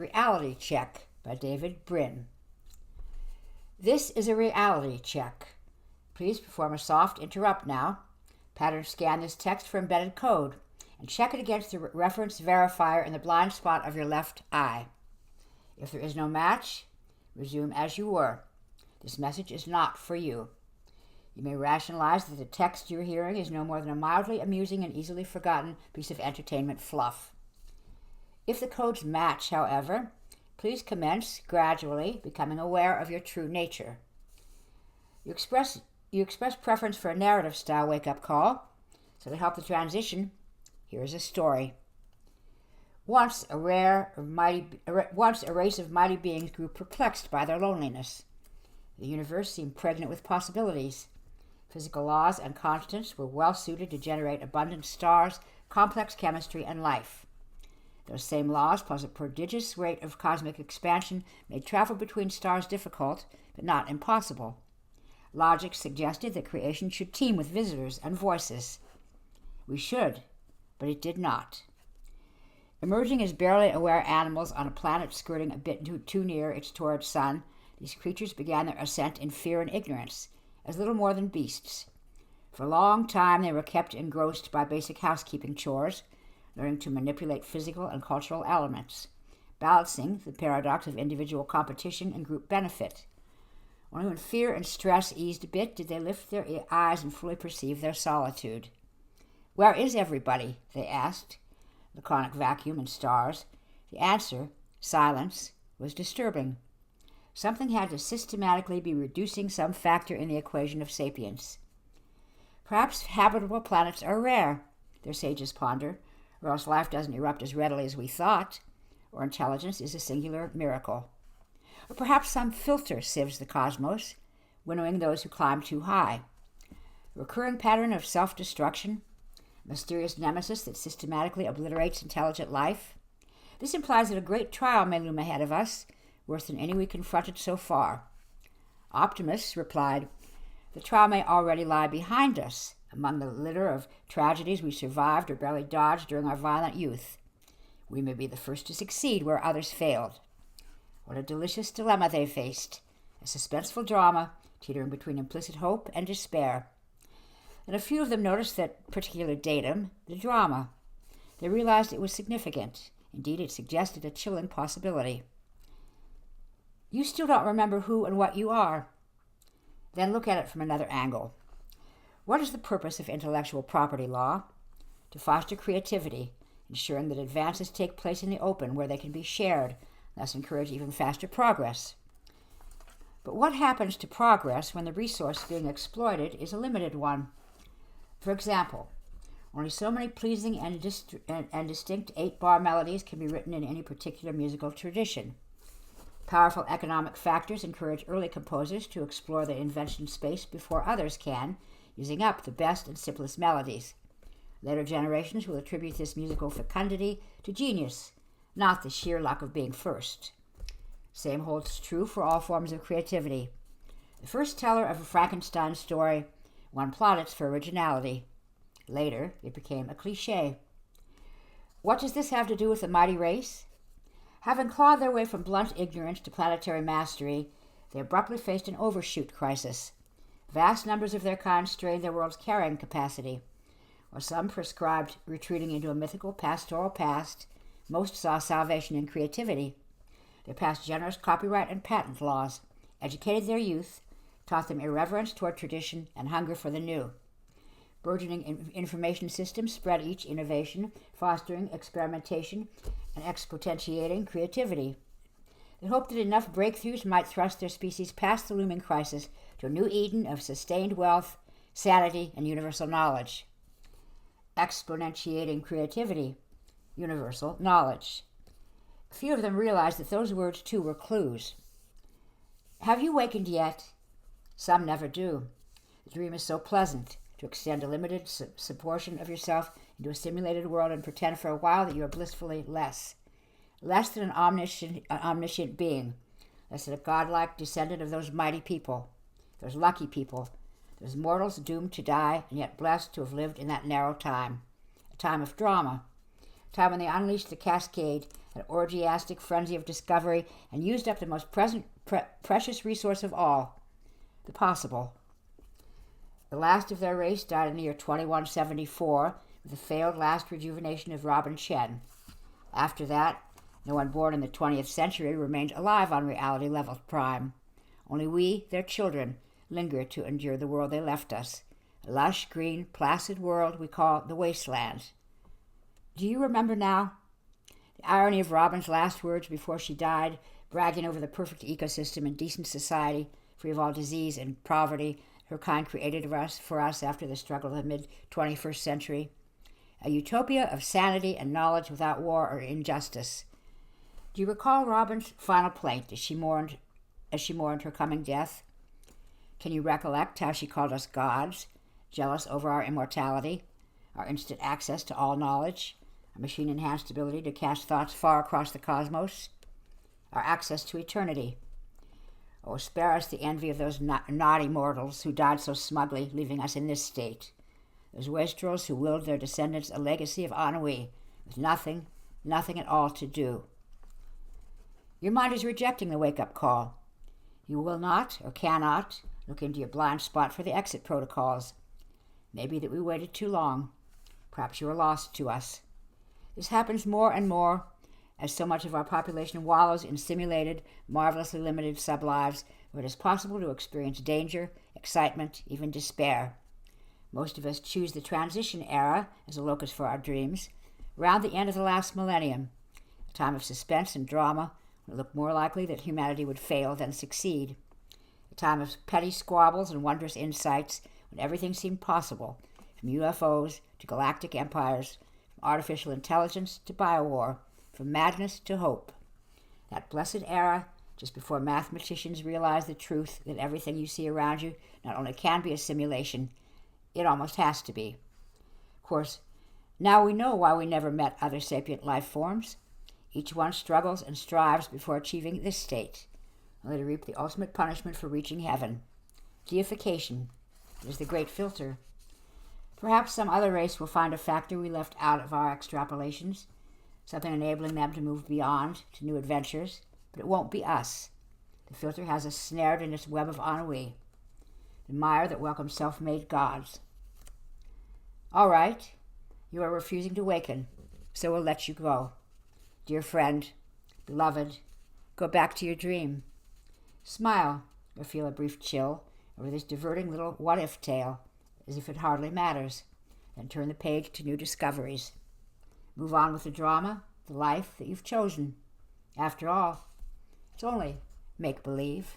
Reality Check by David Brin. This is a reality check. Please perform a soft interrupt now. Pattern scan this text for embedded code and check it against the reference verifier in the blind spot of your left eye. If there is no match, resume as you were. This message is not for you. You may rationalize that the text you're hearing is no more than a mildly amusing and easily forgotten piece of entertainment fluff. If the codes match, however, please commence gradually becoming aware of your true nature. You express preference for a narrative-style wake-up call, so to help the transition, here is a story. Once a race of mighty beings grew perplexed by their loneliness. The universe seemed pregnant with possibilities. Physical laws and constants were well suited to generate abundant stars, complex chemistry, and life. Those same laws, plus a prodigious rate of cosmic expansion, made travel between stars difficult, but not impossible. Logic suggested that creation should teem with visitors and voices. We should, but it did not. Emerging as barely aware animals on a planet skirting a bit too near its torrid sun, these creatures began their ascent in fear and ignorance, as little more than beasts. For a long time they were kept engrossed by basic housekeeping chores, learning to manipulate physical and cultural elements, balancing the paradox of individual competition and group benefit. Only when fear and stress eased a bit did they lift their eyes and fully perceive their solitude. "Where is everybody?" they asked. The chronic vacuum in stars. The answer, silence, was disturbing. Something had to systematically be reducing some factor in the equation of sapience. Perhaps habitable planets are rare, their sages ponder, or else life doesn't erupt as readily as we thought, or intelligence is a singular miracle. Or perhaps some filter sieves the cosmos, winnowing those who climb too high. A recurring pattern of self-destruction, a mysterious nemesis that systematically obliterates intelligent life. This implies that a great trial may loom ahead of us, worse than any we confronted so far. Optimists replied, the trial may already lie behind us, among the litter of tragedies we survived or barely dodged during our violent youth. We may be the first to succeed where others failed. What a delicious dilemma they faced, a suspenseful drama teetering between implicit hope and despair. And a few of them noticed that particular datum, the drama. They realized it was significant. Indeed, it suggested a chilling possibility. You still don't remember who and what you are. Then look at it from another angle. What is the purpose of intellectual property law? To foster creativity, ensuring that advances take place in the open where they can be shared, thus encourage even faster progress. But what happens to progress when the resource being exploited is a limited one? For example, only so many pleasing and distinct 8-bar melodies can be written in any particular musical tradition. Powerful economic factors encourage early composers to explore the invention space before others can, using up the best and simplest melodies. Later generations will attribute this musical fecundity to genius, not the sheer luck of being first. Same holds true for all forms of creativity. The first teller of a Frankenstein story won plaudits for originality. Later, it became a cliché. What does this have to do with the mighty race? Having clawed their way from blunt ignorance to planetary mastery, they abruptly faced an overshoot crisis. Vast numbers of their kind strained their world's carrying capacity. While some prescribed retreating into a mythical pastoral past, most saw salvation in creativity. They passed generous copyright and patent laws, educated their youth, taught them irreverence toward tradition and hunger for the new. Burgeoning information systems spread each innovation, fostering experimentation and exponentiating creativity. They hoped that enough breakthroughs might thrust their species past the looming crisis to a new Eden of sustained wealth, sanity, and universal knowledge. Exponentiating creativity, universal knowledge. Few of them realized that those words, too, were clues. Have you wakened yet? Some never do. The dream is so pleasant, to extend a limited subportion of yourself into a simulated world and pretend for a while that you are blissfully less than an omniscient being, less than a godlike descendant of those mighty people, those lucky people, those mortals doomed to die and yet blessed to have lived in that narrow time, a time of drama, a time when they unleashed the cascade an orgiastic frenzy of discovery, and used up the most precious resource of all, the possible. The last of their race died in the year 2174 with the failed last rejuvenation of Robin Chen. After that, no one born in the 20th century remained alive on reality level prime. Only we, their children, linger to endure the world they left us, a lush, green, placid world we call the wasteland. Do you remember now? The irony of Robin's last words before she died, bragging over the perfect ecosystem and decent society, free of all disease and poverty her kind created for us after the struggle of the mid-21st century. A utopia of sanity and knowledge without war or injustice. Do you recall Robin's final plaint as she mourned her coming death? Can you recollect how she called us gods, jealous over our immortality, our instant access to all knowledge, our machine-enhanced ability to cast thoughts far across the cosmos, our access to eternity? Oh, spare us the envy of those naughty mortals who died so smugly, leaving us in this state. Those wastrels who willed their descendants a legacy of ennui, with nothing at all to do. Your mind is rejecting the wake-up call. You will not, or cannot, look into your blind spot for the exit protocols. Maybe that we waited too long. Perhaps you are lost to us. This happens more and more as so much of our population wallows in simulated, marvelously limited sublives where it is possible to experience danger, excitement, even despair. Most of us choose the transition era as a locus for our dreams, around the end of the last millennium, a time of suspense and drama when it looked more likely that humanity would fail than succeed, a time of petty squabbles and wondrous insights when everything seemed possible, from UFOs to galactic empires, from artificial intelligence to biowar, from madness to hope. That blessed era, just before mathematicians realized the truth that everything you see around you not only can be a simulation, it almost has to be. Of course, now we know why we never met other sapient life forms. Each one struggles and strives before achieving this state, only to reap the ultimate punishment for reaching heaven. Deification is the great filter. Perhaps some other race will find a factor we left out of our extrapolations, something enabling them to move beyond to new adventures, but it won't be us. The filter has us snared in its web of ennui, the mire that welcomes self-made gods. All right, you are refusing to waken, so we'll let you go. Dear friend, beloved, go back to your dream. Smile or feel a brief chill over this diverting little what-if tale, as if it hardly matters, then turn the page to new discoveries. Move on with the drama, the life that you've chosen. After all, it's only make-believe.